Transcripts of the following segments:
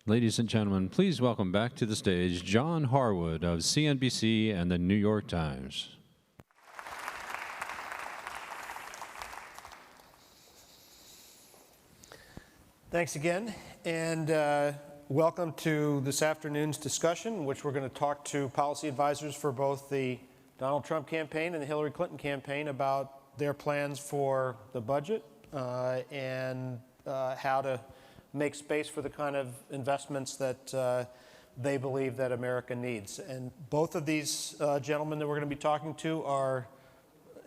Ladies and gentlemen, please welcome back to the stage John Harwood of CNBC and the New York Times. Thanks again, and welcome to this afternoon's discussion, in which we're going to talk to policy advisors for both the Donald Trump campaign and the Hillary Clinton campaign about their plans for the budget and how to make space for the kind of investments that they believe that America needs. And both of these gentlemen that we're going to be talking to are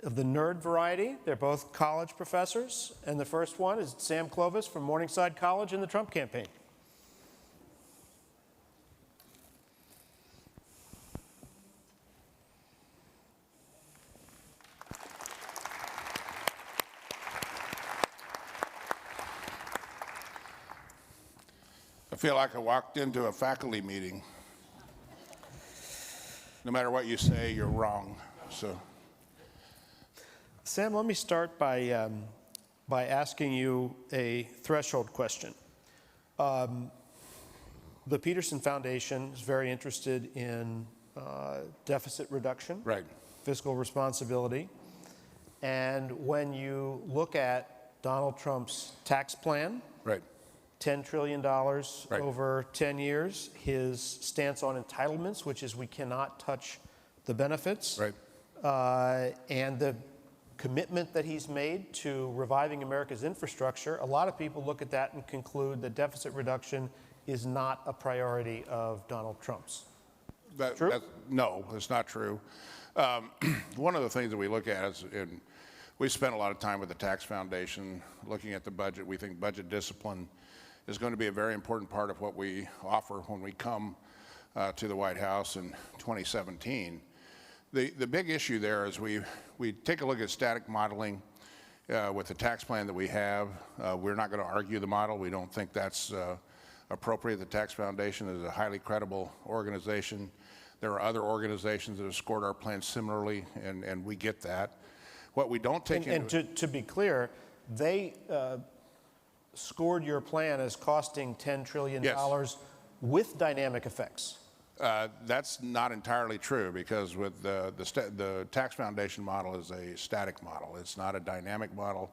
of the nerd variety. They're both college professors. And the first one is Sam Clovis from Morningside College in the Trump campaign. I feel like I walked into a faculty meeting. No matter what you say, you're wrong. So, Sam, let me start by asking you a threshold question. The Peterson Foundation is very interested in deficit reduction, right, fiscal responsibility, and when you look at Donald Trump's tax plan, right, $10 trillion over 10 years, his stance on entitlements, which is we cannot touch the benefits, right, and the commitment that he's made to reviving America's infrastructure, a lot of people look at that and conclude that deficit reduction is not a priority of Donald Trump's. True? No, it's not true. One of the things that we look at is, we spent a lot of time with the Tax Foundation looking at the budget. We think budget discipline is going to be a very important part of what we offer when we come to the White House in 2017. The big issue there is we take a look at static modeling with the tax plan that we have. We're not going to argue the model. We don't think that's appropriate. The Tax Foundation is a highly credible organization. There are other organizations that have scored our plan similarly, and we get that. What we don't take into... And to be clear, they scored your plan as costing $10 trillion yes. with dynamic effects. That's not entirely true, because with the Tax Foundation model is a static model. It's not a dynamic model.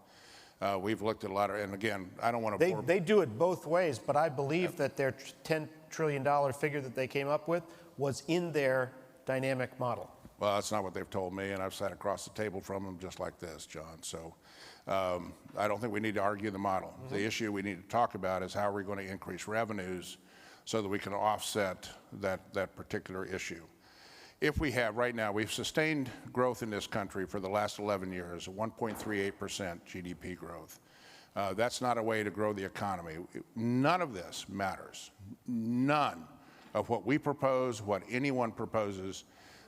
We've looked at a lot of, and again, I don't want to... They do it both ways, but I believe that their $10 trillion figure that they came up with was in their dynamic model. Well, that's not what they've told me, and I've sat across the table from them just like this, John. So I don't think we need to argue the model. Mm-hmm. The issue we need to talk about is how are we going to increase revenues so that we can offset that particular issue. If we have, right now, we've sustained growth in this country for the last 11 years, 1.38% GDP growth. That's not a way to grow the economy. None of this matters. None of what we propose, what anyone proposes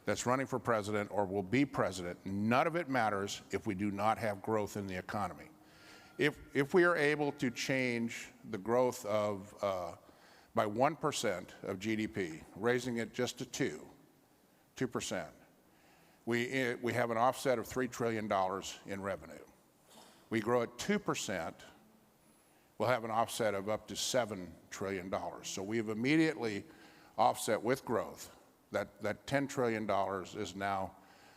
that's running for president or will be president, none of it matters if we do not have growth in the economy. If we are able to change the growth of by 1% of GDP, raising it just to 2%, we have an offset of $3 trillion in revenue. We grow at 2%, we'll have an offset of up to $7 trillion. So we've immediately offset with growth. That $10 trillion is now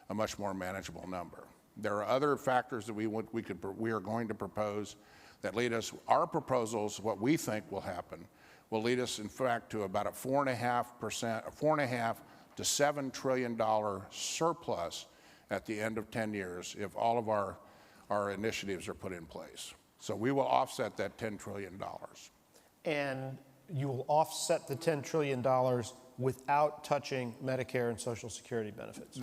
a much more manageable number. There are other factors that we are going to propose that lead us, our proposals, what we think will happen, will lead us, in fact, to about a 4.5% to $7 trillion surplus at the end of 10 years if all of our initiatives are put in place. So we will offset that $10 trillion. And you will offset the $10 trillion without touching Medicare and Social Security benefits.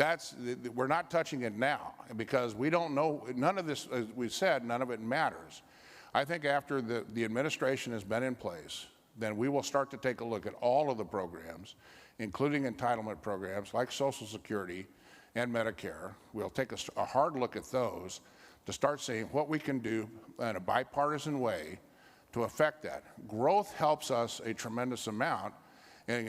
We're not touching it now because we don't know, none of this, as we said, none of it matters. I think after the administration has been in place, then we will start to take a look at all of the programs, including entitlement programs like Social Security and Medicare. We'll take a hard look at those to start seeing what we can do in a bipartisan way to affect that. Growth helps us a tremendous amount in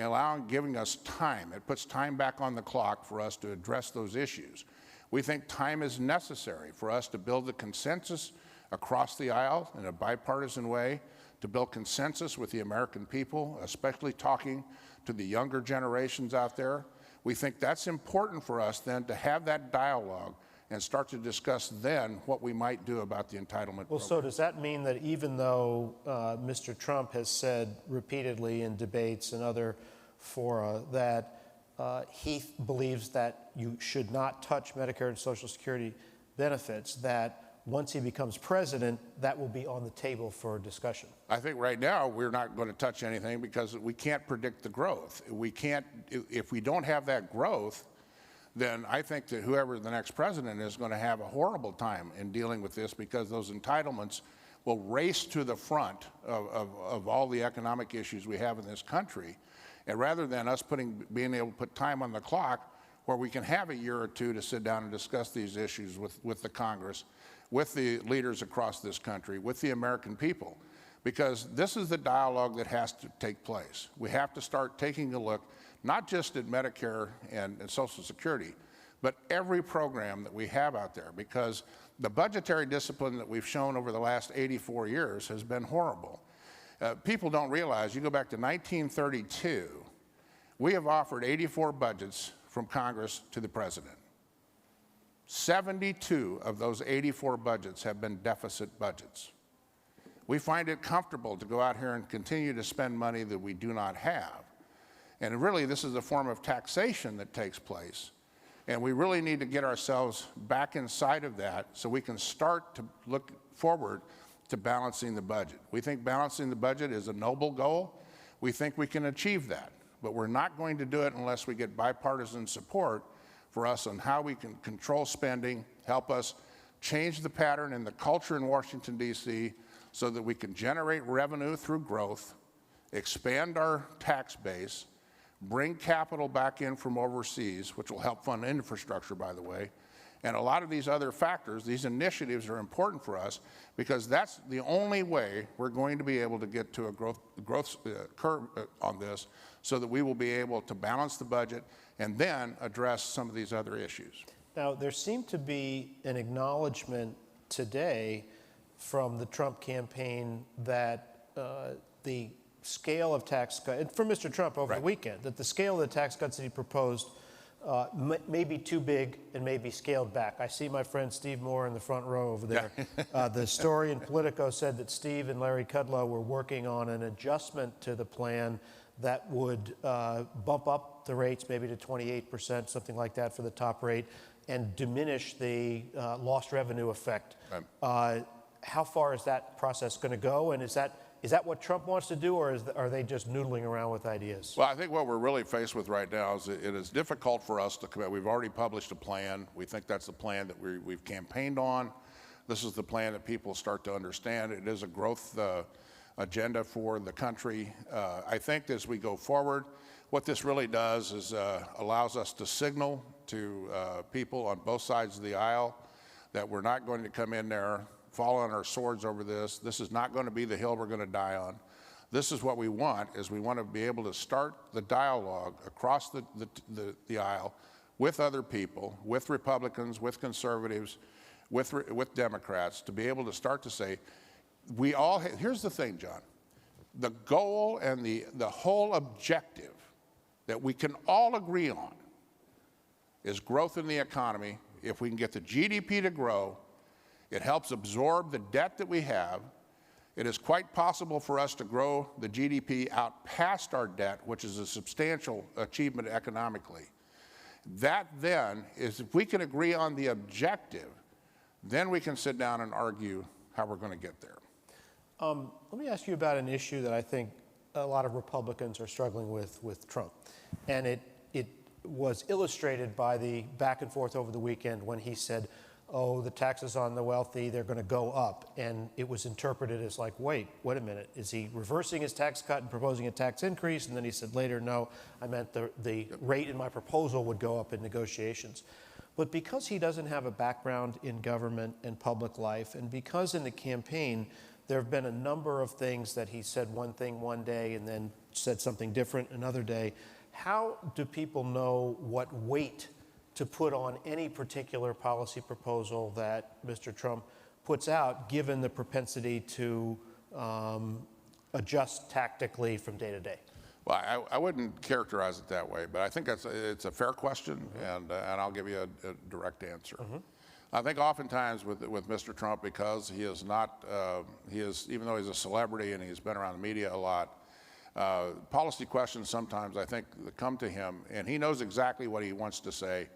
giving us time. It puts time back on the clock for us to address those issues. We think time is necessary for us to build the consensus across the aisle in a bipartisan way to build consensus with the American people, especially talking to the younger generations out there. We think that's important for us then to have that dialogue and start to discuss then what we might do about the entitlement Well, program. so does that mean that even though Mr. Trump has said repeatedly in debates and other fora that he believes that you should not touch Medicare and Social Security benefits, that once he becomes president, that will be on the table for discussion? I think right now we're not going to touch anything because we can't predict the growth. We can't, if we don't have that growth, then I think that whoever the next president is going to have a horrible time in dealing with this, because those entitlements will race to the front of all the economic issues we have in this country. And rather than us being able to put time on the clock where we can have a year or two to sit down and discuss these issues with the Congress, with the leaders across this country, with the American people, because this is the dialogue that has to take place. We have to start taking a look, not just at Medicare and Social Security, but every program that we have out there, because the budgetary discipline that we've shown over the last 84 years has been horrible. People don't realize, you go back to 1932, we have offered 84 budgets from Congress to the president. 72 of those 84 budgets have been deficit budgets. We find it comfortable to go out here and continue to spend money that we do not have. And really, this is a form of taxation that takes place. And we really need to get ourselves back inside of that so we can start to look forward to balancing the budget. We think balancing the budget is a noble goal. We think we can achieve that. But we're not going to do it unless we get bipartisan support for us on how we can control spending, help us change the pattern and the culture in Washington, D.C., so that we can generate revenue through growth, expand our tax base, bring capital back in from overseas, which will help fund infrastructure, by the way. And a lot of these other factors, these initiatives are important for us, because that's the only way we're going to be able to get to a growth curve on this, so that we will be able to balance the budget and then address some of these other issues. Now, there seemed to be an acknowledgement today from the Trump campaign that the scale of tax cuts, from Mr. Trump over the weekend, that the scale of the tax cuts that he proposed may be too big and may be scaled back. I see my friend Steve Moore in the front row over there. The story in Politico said that Steve and Larry Kudlow were working on an adjustment to the plan that would bump up the rates maybe to 28%, something like that for the top rate, and diminish the lost revenue effect. How far is that process going to go, and is that what Trump wants to do, or are they just noodling around with ideas? Well, I think what we're really faced with right now is it is difficult for us to commit. We've already published a plan. We think that's the plan that we've campaigned on. This is the plan that people start to understand. It is a growth agenda for the country. I think as we go forward, what this really does is allows us to signal to people on both sides of the aisle that we're not going to come in there, fall on our swords over this. This is not going to be the hill we're going to die on. This is what we want, is we want to be able to start the dialogue across the aisle with other people, with Republicans, with conservatives, with Democrats, to be able to start to say, we all, here's the thing, John, the goal and the whole objective that we can all agree on is growth in the economy. If we can get the GDP to grow, it helps absorb the debt that we have. It is quite possible for us to grow the GDP out past our debt, which is a substantial achievement economically. That then is, if we can agree on the objective, then we can sit down and argue how we're going to get there. Let me ask you about an issue that I think a lot of Republicans are struggling with Trump. And it was illustrated by the back and forth over the weekend when he said, oh, the taxes on the wealthy, they're going to go up. And it was interpreted as like, wait a minute. Is he reversing his tax cut and proposing a tax increase? And then he said later, no, I meant the rate in my proposal would go up in negotiations. But because he doesn't have a background in government and public life, and because in the campaign there have been a number of things that he said one thing one day and then said something different another day, how do people know what weight to put on any particular policy proposal that Mr. Trump puts out, given the propensity to adjust tactically from day to day? Well, I wouldn't characterize it that way, but I think it's a fair question, and I'll give you a direct answer. I think oftentimes with Mr. Trump, because he is not, even though he's a celebrity and he's been around the media a lot, policy questions sometimes I think come to him, and he knows exactly what he wants to say,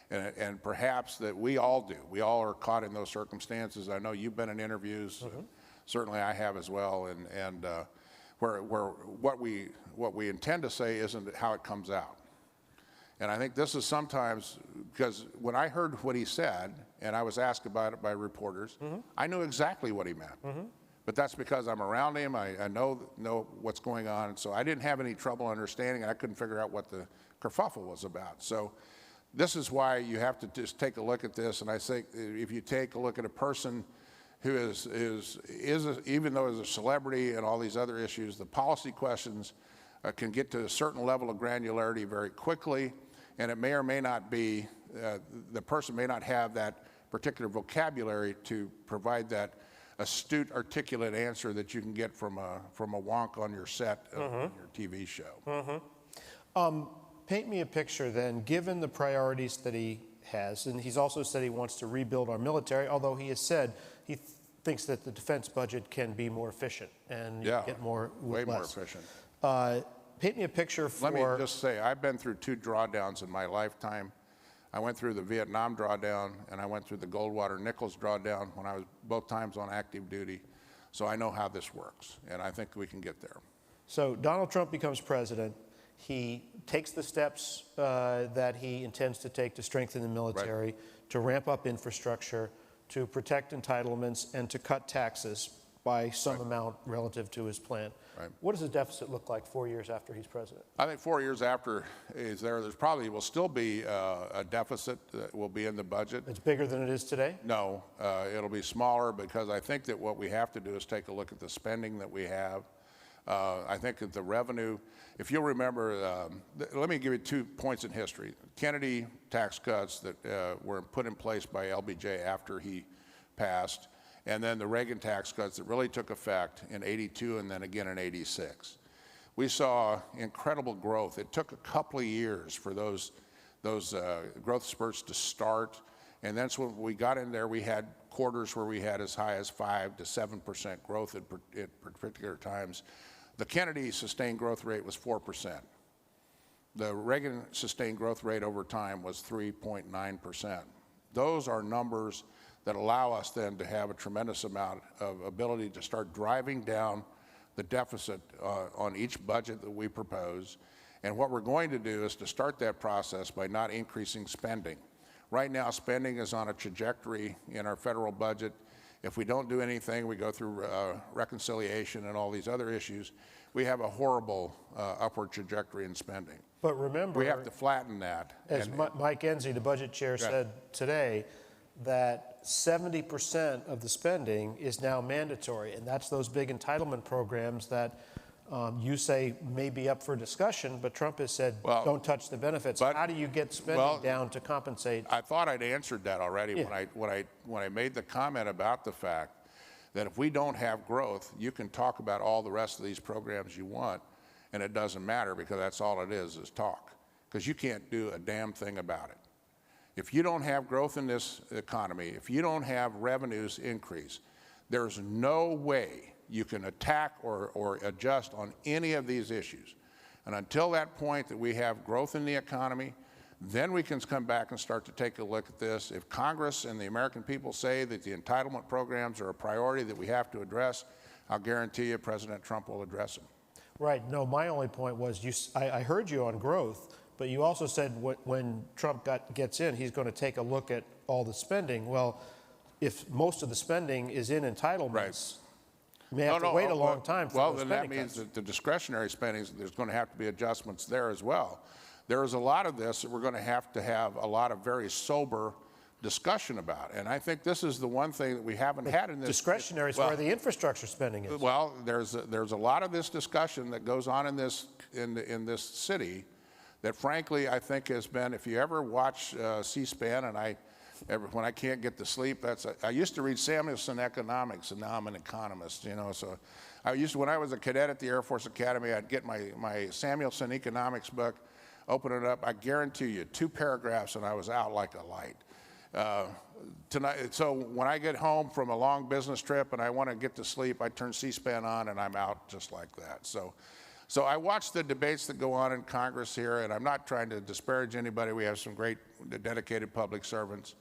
and perhaps that we all do. We all are caught in those circumstances. I know you've been in interviews, certainly I have as well, and where what we intend to say isn't how it comes out. And I think this is sometimes, because when I heard what he said, and I was asked about it by reporters, I knew exactly what he meant. But that's because I'm around him, I know what's going on, and so I didn't have any trouble understanding, and I couldn't figure out what the kerfuffle was about. So this is why you have to just take a look at this, and I say if you take a look at a person who even though he's a celebrity and all these other issues, the policy questions can get to a certain level of granularity very quickly, and it may or may not be, the person may not have that particular vocabulary to provide that astute, articulate answer that you can get from a wonk on your set of your TV show. Paint me a picture then, given the priorities that he has, and he's also said he wants to rebuild our military, although he has said he thinks that the defense budget can be more efficient and get more with way less. more efficient. Paint me a picture for... Let me just say, I've been through 2 drawdowns in my lifetime. I went through the Vietnam drawdown, and I went through the Goldwater Nichols drawdown when I was both times on active duty. So I know how this works, and I think we can get there. So Donald Trump becomes president. He takes the steps that he intends to take to strengthen the military, to ramp up infrastructure, to protect entitlements, and to cut taxes by some amount relative to his plan. What does the deficit look like 4 years after he's president? I think 4 years after he's there, there's probably will still be a deficit that will be in the budget. It's bigger than it is today? No, it'll be smaller because I think that what we have to do is take a look at the spending that we have. I think that the revenue, if you'll remember, let me give you 2 points in history. Kennedy tax cuts that were put in place by LBJ after he passed, and then the Reagan tax cuts that really took effect in '82 and then again in '86. We saw incredible growth. It took a couple of years for those growth spurts to start, and that's when we got in there. We had quarters where we had as high as 5 to 7% growth at particular times. The Kennedy sustained growth rate was 4%. The Reagan sustained growth rate over time was 3.9%. Those are numbers that allow us then to have a tremendous amount of ability to start driving down the deficit on each budget that we propose. And what we're going to do is to start that process by not increasing spending. Right now, spending is on a trajectory in our federal budget. If we don't do anything, we go through reconciliation and all these other issues, we have a horrible upward trajectory in spending. But remember, we have to flatten that. As Mike Enzi, the budget chair, said today, that 70% of the spending is now mandatory, and that's those big entitlement programs that you say may be up for discussion, but Trump has said don't touch the benefits. How do you get spending down to compensate? I thought I'd answered that already when I made the comment about the fact that if we don't have growth, you can talk about all the rest of these programs you want, and it doesn't matter because that's all it is talk, because you can't do a damn thing about it. If you don't have growth in this economy, if you don't have revenues increase, there's no way you can attack or adjust on any of these issues. And until that point that we have growth in the economy, then we can come back and start to take a look at this. If Congress and the American people say that the entitlement programs are a priority that we have to address, I'll guarantee you President Trump will address them. Right. No, my only point was I heard you on growth, but you also said when Trump gets in, he's going to take a look at all the spending. Well, if most of the spending is in entitlements, you may have to wait a long time for those spending cuts. Well, then that means that the discretionary spending, there's going to have to be adjustments there as well. There is a lot of this that we're going to have a lot of very sober discussion about. And I think this is the one thing that we haven't had in this. Discretionary is where the infrastructure spending is. Well, there's a lot of this discussion that goes on in this city that frankly I think has been, if you ever watch C-SPAN, and I When I can't get to sleep, I used to read Samuelson Economics, and now I'm an economist, you know. So when I was a cadet at the Air Force Academy, I'd get my Samuelson Economics book, open it up. I guarantee you, 2 paragraphs, and I was out like a light. So when I get home from a long business trip and I want to get to sleep, I turn C-SPAN on and I'm out just like that. So I watch the debates that go on in Congress here, and I'm not trying to disparage anybody. We have some great dedicated public servants.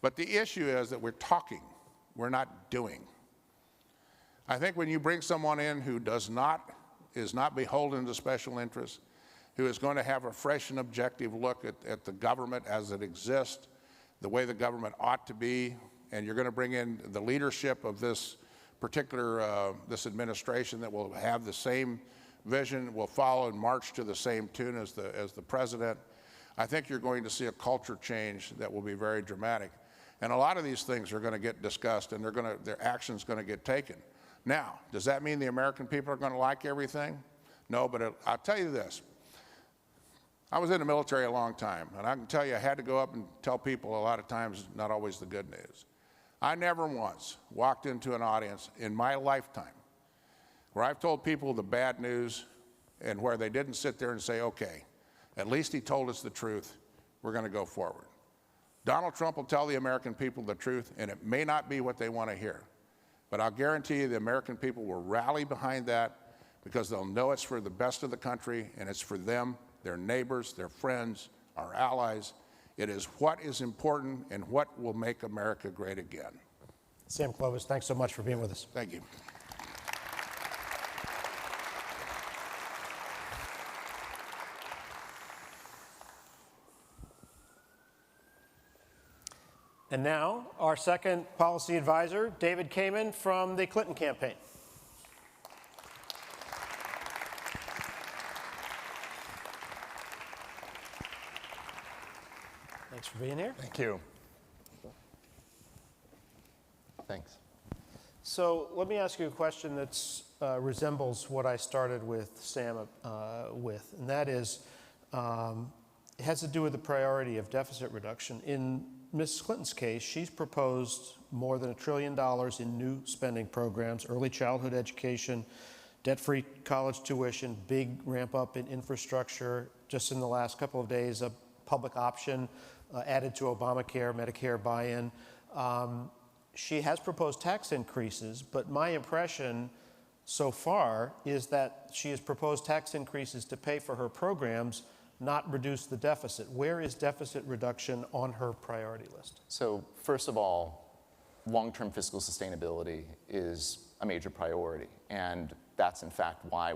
But the issue is that we're talking, we're not doing. I think when you bring someone in who is not beholden to special interests, who is going to have a fresh and objective look at the government as it exists, the way the government ought to be, and you're going to bring in the leadership of this particular this administration that will have the same vision, will follow and march to the same tune as the president, I think you're going to see a culture change that will be very dramatic. And a lot of these things are going to get discussed, and their action's going to get taken. Now, does that mean the American people are going to like everything? No, but I'll tell you this. I was in the military a long time, and I can tell you I had to go up and tell people a lot of times not always the good news. I never once walked into an audience in my lifetime where I've told people the bad news and where they didn't sit there and say, okay, at least he told us the truth, we're going to go forward. Donald Trump will tell the American people the truth, and it may not be what they want to hear. But I'll guarantee you the American people will rally behind that because they'll know it's for the best of the country, and it's for them, their neighbors, their friends, our allies. It is what is important and what will make America great again. Sam Clovis, thanks so much for being with us. Thank you. And now, our second policy advisor, David Kamen from the Clinton campaign. Thanks for being here. Thank you. Thanks. So let me ask you a question that resembles what I started with Sam with, and that is, it has to do with the priority of deficit reduction. In Ms. Clinton's case, she's proposed more than $1 trillion in new spending programs, early childhood education, debt-free college tuition, big ramp up in infrastructure. Just in the last couple of days, a public option added to Obamacare, Medicare buy-in. She has proposed tax increases, but my impression so far is that she has proposed tax increases to pay for her programs, not reduce the deficit. Where is deficit reduction on her priority list? So first of all, long-term fiscal sustainability is a major priority, and that's in fact why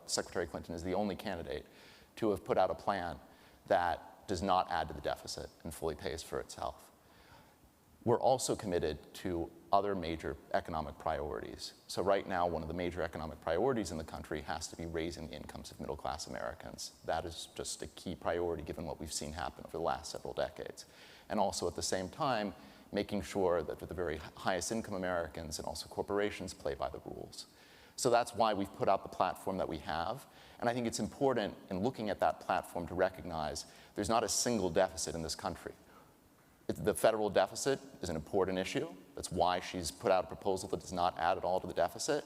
Secretary Clinton is the only candidate to have put out a plan that does not add to the deficit and fully pays for itself. We're also committed to other major economic priorities. So right now, one of the major economic priorities in the country has to be raising the incomes of middle-class Americans. That is just a key priority given what we've seen happen over the last several decades. And also at the same time, making sure that the very highest income Americans and also corporations play by the rules. So that's why we've put out the platform that we have. And I think it's important in looking at that platform to recognize there's not a single deficit in this country. The federal deficit is an important issue. That's why she's put out a proposal that does not add at all to the deficit.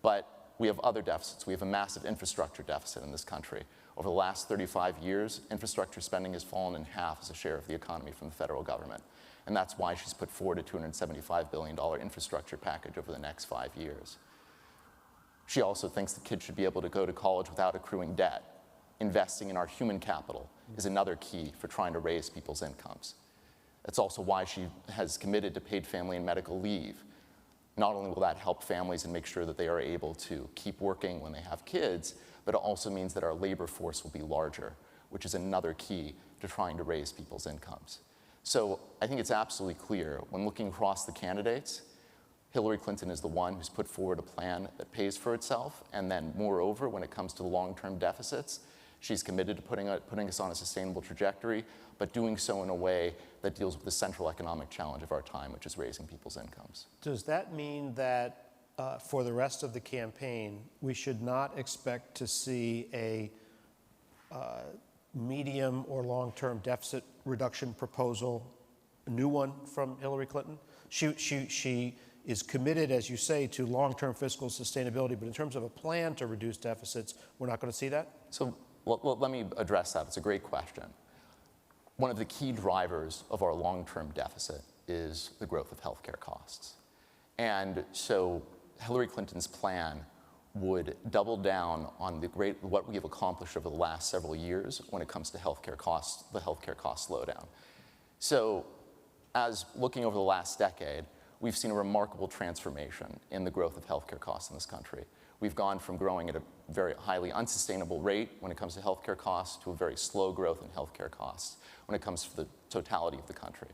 But we have other deficits. We have a massive infrastructure deficit in this country. Over the last 35 years, infrastructure spending has fallen in half as a share of the economy from the federal government. And that's why she's put forward a $275 billion infrastructure package over the next 5 years. She also thinks that kids should be able to go to college without accruing debt. Investing in our human capital is another key for trying to raise people's incomes. That's also why she has committed to paid family and medical leave. Not only will that help families and make sure that they are able to keep working when they have kids, but it also means that our labor force will be larger, which is another key to trying to raise people's incomes. So I think it's absolutely clear when looking across the candidates, Hillary Clinton is the one who's put forward a plan that pays for itself, and then moreover, when it comes to the long-term deficits, she's committed to putting us on a sustainable trajectory, but doing so in a way that deals with the central economic challenge of our time, which is raising people's incomes. Does that mean that for the rest of the campaign, we should not expect to see a medium or long-term deficit reduction proposal new one from Hillary Clinton? She is committed, as you say, to long-term fiscal sustainability, but in terms of a plan to reduce deficits, we're not going to see that? So well, let me address that. It's a great question. One of the key drivers of our long-term deficit is the growth of healthcare costs. And so Hillary Clinton's plan would double down on what we have accomplished over the last several years when it comes to healthcare costs, the healthcare cost slowdown. So as looking over the last decade, we've seen a remarkable transformation in the growth of healthcare costs in this country. We've gone from growing at a very highly unsustainable rate when it comes to healthcare costs to a very slow growth in healthcare costs when it comes to the totality of the country.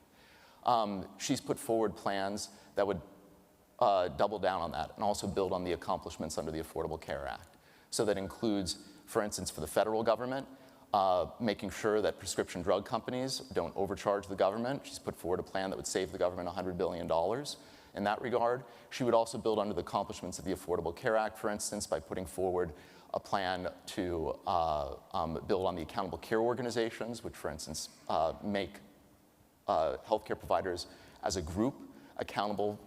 She's put forward plans that would double down on that and also build on the accomplishments under the Affordable Care Act. So that includes, for instance, for the federal government, making sure that prescription drug companies don't overcharge the government. She's put forward a plan that would save the government $100 billion in that regard. She would also build under the accomplishments of the Affordable Care Act, for instance, by putting forward a plan to build on the accountable care organizations, which, for instance, make healthcare providers as a group accountable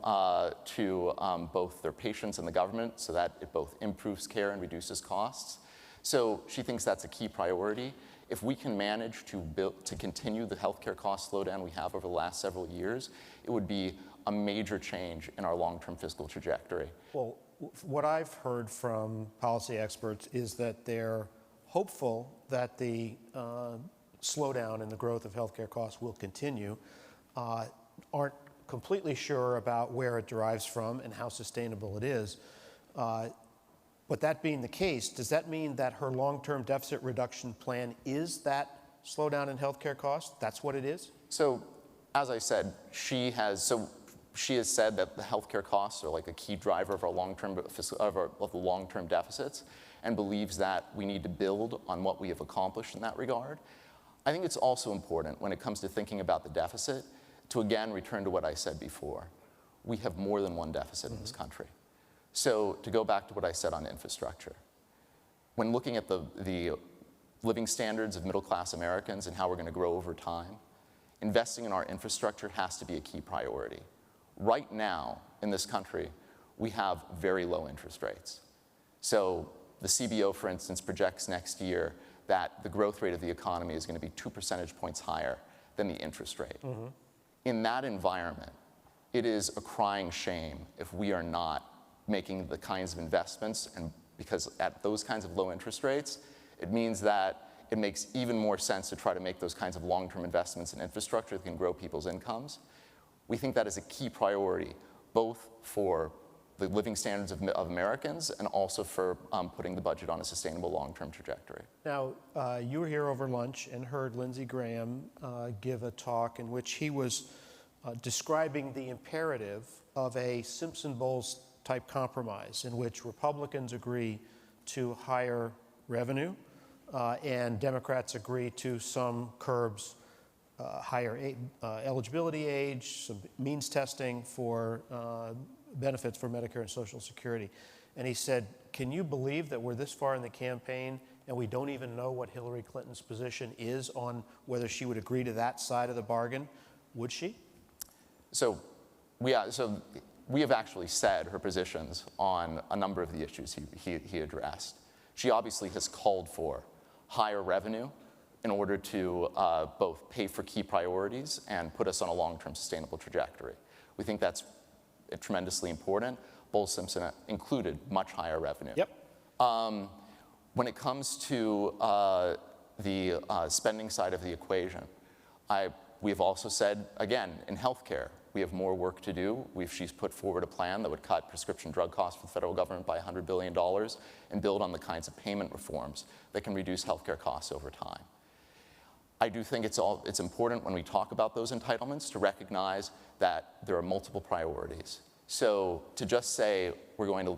to both their patients and the government so that it both improves care and reduces costs. So she thinks that's a key priority. If we can manage to continue the healthcare cost slowdown we have over the last several years, it would be a major change in our long-term fiscal trajectory. Well, what I've heard from policy experts is that they're hopeful that the slowdown in the growth of healthcare costs will continue, aren't completely sure about where it derives from and how sustainable it is. But that being the case, does that mean that her long-term deficit reduction plan is that slowdown in healthcare costs? That's what it is? So, as I said, she has said that the healthcare costs are like a key driver of our long-term of the long-term deficits, and believes that we need to build on what we have accomplished in that regard. I think it's also important when it comes to thinking about the deficit to again return to what I said before. We have more than one deficit in this country. So to go back to what I said on infrastructure, when looking at the living standards of middle-class Americans and how we're going to grow over time, investing in our infrastructure has to be a key priority. Right now in this country, we have very low interest rates. So the CBO, for instance, projects next year that the growth rate of the economy is going to be 2 percentage points higher than the interest rate. Mm-hmm. In that environment, it is a crying shame if we are not making the kinds of investments, and because at those kinds of low interest rates, it means that it makes even more sense to try to make those kinds of long-term investments in infrastructure that can grow people's incomes. We think that is a key priority, both for the living standards of Americans and also for putting the budget on a sustainable long-term trajectory. Now, you were here over lunch and heard Lindsey Graham give a talk in which he was describing the imperative of a Simpson-Bowles type compromise in which Republicans agree to higher revenue and Democrats agree to some curbs, higher eligibility age, some means testing for benefits for Medicare and Social Security. And he said, can you believe that we're this far in the campaign and we don't even know what Hillary Clinton's position is on whether she would agree to that side of the bargain? Would she? So we have actually said her positions on a number of the issues he addressed. She obviously has called for higher revenue in order to both pay for key priorities and put us on a long-term sustainable trajectory. We think that's tremendously important. Bowles-Simpson included much higher revenue. Yep. When it comes to the spending side of the equation, we have also said, again, in healthcare, we have more work to do. She's put forward a plan that would cut prescription drug costs for the federal government by $100 billion and build on the kinds of payment reforms that can reduce healthcare costs over time. I do think it's important when we talk about those entitlements to recognize that there are multiple priorities. So to just say we're going to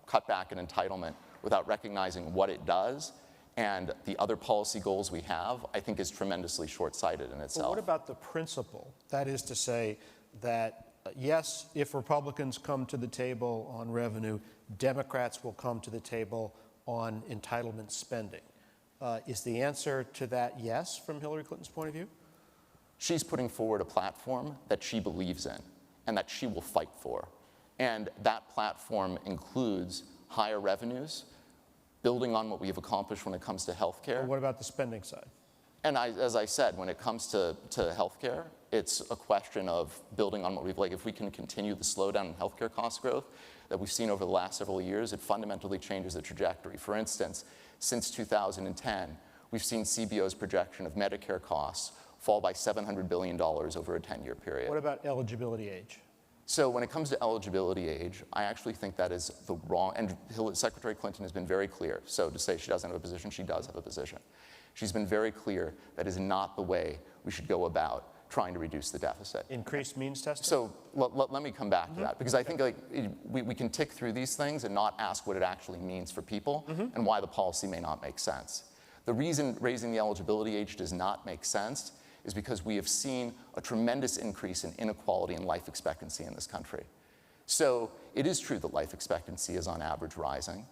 cut back an entitlement without recognizing what it does and the other policy goals we have, I think is tremendously short-sighted in itself. Well, what about the principle? That is to say that, yes, if Republicans come to the table on revenue, Democrats will come to the table on entitlement spending. Is the answer to that yes from Hillary Clinton's point of view? She's putting forward a platform that she believes in and that she will fight for. And that platform includes higher revenues, building on what we have accomplished when it comes to healthcare. What about the spending side? And as I said, when it comes to healthcare, it's a question of building on what we've, like, if we can continue the slowdown in healthcare cost growth that we've seen over the last several years, it fundamentally changes the trajectory. For instance, since 2010, we've seen CBO's projection of Medicare costs fall by $700 billion over a 10-year period. What about eligibility age? So when it comes to eligibility age, I actually think that is the wrong, and Secretary Clinton has been very clear. So to say she doesn't have a position, she does have a position. She's been very clear that is not the way we should go about trying to reduce the deficit. Increased means testing? So let me come back to that, because I think we can tick through these things and not ask what it actually means for people and why the policy may not make sense. The reason raising the eligibility age does not make sense is because we have seen a tremendous increase in inequality and life expectancy in this country. So it is true that life expectancy is on average rising,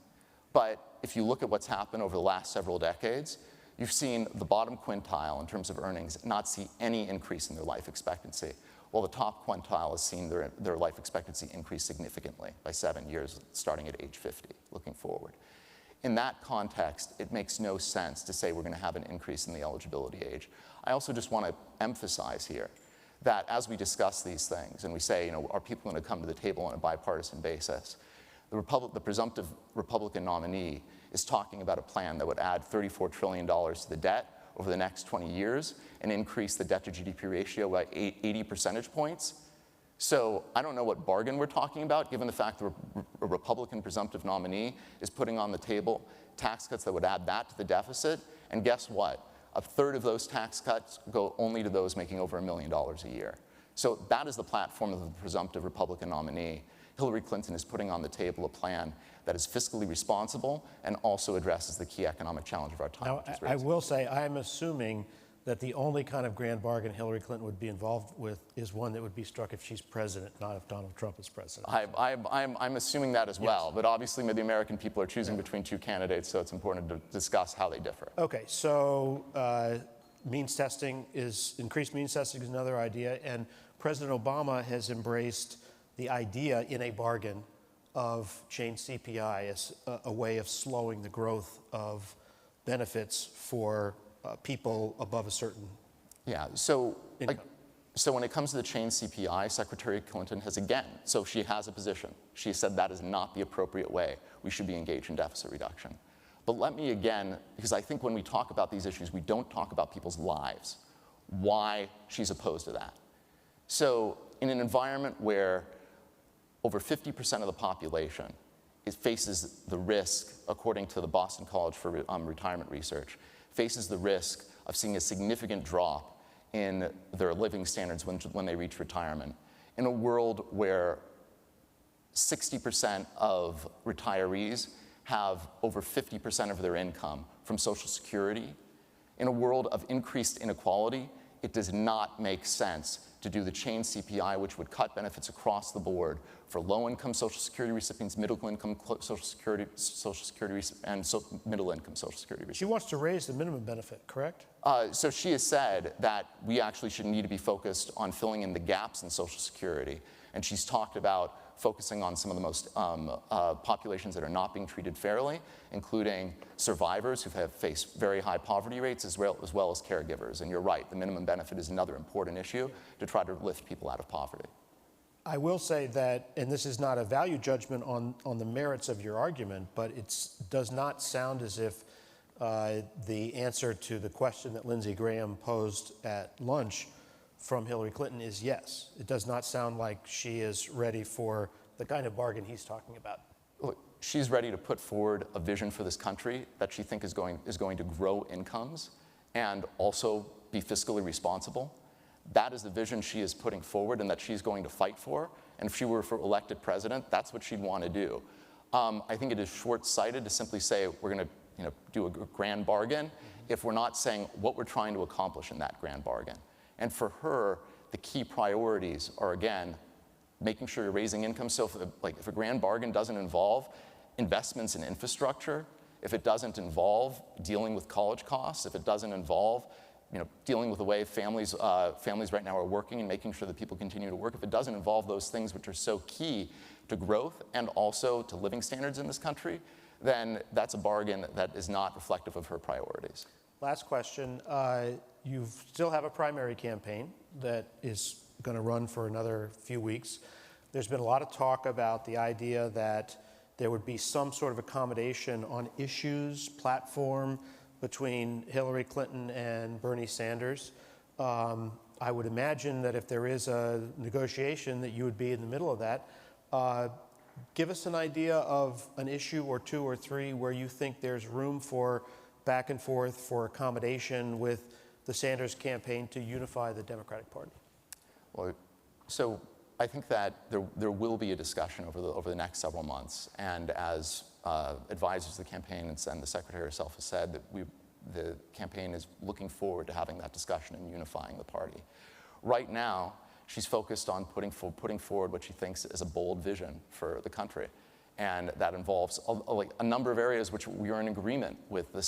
but if you look at what's happened over the last several decades, you've seen the bottom quintile in terms of earnings not see any increase in their life expectancy, while the top quintile has seen their life expectancy increase significantly by 7 years, starting at age 50, looking forward. In that context, it makes no sense to say we're going to have an increase in the eligibility age. I also just want to emphasize here that as we discuss these things and we say, are people going to come to the table on a bipartisan basis, the presumptive Republican nominee is talking about a plan that would add $34 trillion to the debt over the next 20 years and increase the debt to GDP ratio by 80 percentage points. So I don't know what bargain we're talking about, given the fact that a Republican presumptive nominee is putting on the table tax cuts that would add that to the deficit. And guess what? A third of those tax cuts go only to those making over $1 million a year. So that is the platform of the presumptive Republican nominee. Hillary Clinton is putting on the table a plan that is fiscally responsible and also addresses the key economic challenge of our time. Now, I will say, I'm assuming that the only kind of grand bargain Hillary Clinton would be involved with is one that would be struck if she's president, not if Donald Trump is president. I'm assuming that as well, but obviously the American people are choosing between two candidates, so it's important to discuss how they differ. Okay, so increased means testing is another idea, and President Obama has embraced the idea in a bargain of change CPI as a way of slowing the growth of benefits for people above a certain so income. So when it comes to the change CPI, Secretary Clinton has so she has a position. She said that is not the appropriate way we should be engaged in deficit reduction. But let me again, because I think when we talk about these issues, we don't talk about people's lives, why she's opposed to that. So in an environment where over 50% of the population faces the risk, according to the Boston College for Retirement Research, faces the risk of seeing a significant drop in their living standards when they reach retirement. In a world where 60% of retirees have over 50% of their income from Social Security, in a world of increased inequality, it does not make sense to do the change CPI, which would cut benefits across the board for low-income Social Security recipients, middle-income Social Security, and middle-income Social Security recipients. She wants to raise the minimum benefit, correct? So she has said that we actually should need to be focused on filling in the gaps in Social Security, and she's talked about focusing on some of the most populations that are not being treated fairly, including survivors who have faced very high poverty rates as well as caregivers. And you're right, the minimum benefit is another important issue to try to lift people out of poverty. I will say that, and this is not a value judgment on the merits of your argument, but it does not sound as if the answer to the question that Lindsey Graham posed at lunch from Hillary Clinton is yes. It does not sound like she is ready for the kind of bargain he's talking about. Look, she's ready to put forward a vision for this country that she thinks is going to grow incomes and also be fiscally responsible. That is the vision she is putting forward and that she's going to fight for. And if she were elected president, that's what she'd want to do. I think it is short-sighted to simply say we're going to do a grand bargain if we're not saying what we're trying to accomplish in that grand bargain. And for her, the key priorities are, again, making sure you're raising income. So if a grand bargain doesn't involve investments in infrastructure, if it doesn't involve dealing with college costs, if it doesn't involve dealing with the way families right now are working and making sure that people continue to work, if it doesn't involve those things which are so key to growth and also to living standards in this country, then that's a bargain that is not reflective of her priorities. Last question. You still have a primary campaign that is going to run for another few weeks. There's been a lot of talk about the idea that there would be some sort of accommodation on issues, platform, between Hillary Clinton and Bernie Sanders. I would imagine that if there is a negotiation that you would be in the middle of that. Give us an idea of an issue or two or three where you think there's room for back and forth, for accommodation with the Sanders campaign to unify the Democratic Party. Well, so I think that there will be a discussion over the next several months, and as advisors of the campaign and the Secretary herself has said, that the campaign is looking forward to having that discussion and unifying the party. Right now, she's focused on putting forward what she thinks is a bold vision for the country. And that involves a number of areas which we are in agreement with the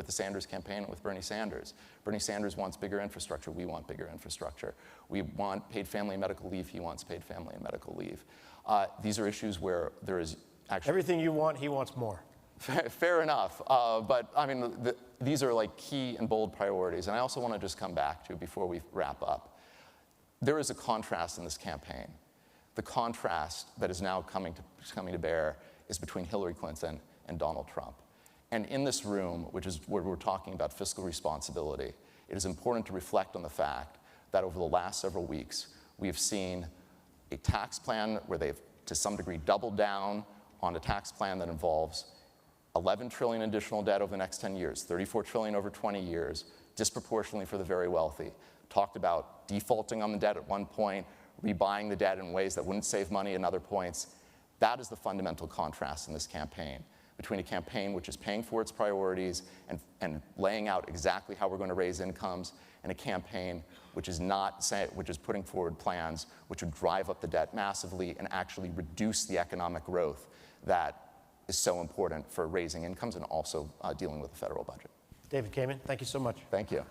Sanders campaign and with Bernie Sanders. Bernie Sanders wants bigger infrastructure. We want bigger infrastructure. We want paid family and medical leave. He wants paid family and medical leave. These are issues where there is actually... Everything you want, he wants more. Fair enough. But I mean, these are like key and bold priorities. And I also want to just come back to, before we wrap up, there is a contrast in this campaign. The contrast that is now coming to bear is between Hillary Clinton and Donald Trump. And in this room, which is where we're talking about fiscal responsibility, it is important to reflect on the fact that over the last several weeks, we have seen a tax plan where they've, to some degree, doubled down on a tax plan that involves $11 trillion additional debt over the next 10 years, $34 trillion over 20 years, disproportionately for the very wealthy. Talked about defaulting on the debt at one point, rebuying the debt in ways that wouldn't save money at other points. That is the fundamental contrast in this campaign, between a campaign which is paying for its priorities and laying out exactly how we're going to raise incomes, and a campaign which is putting forward plans which would drive up the debt massively and actually reduce the economic growth that is so important for raising incomes and also dealing with the federal budget. David Kamen, thank you so much. Thank you.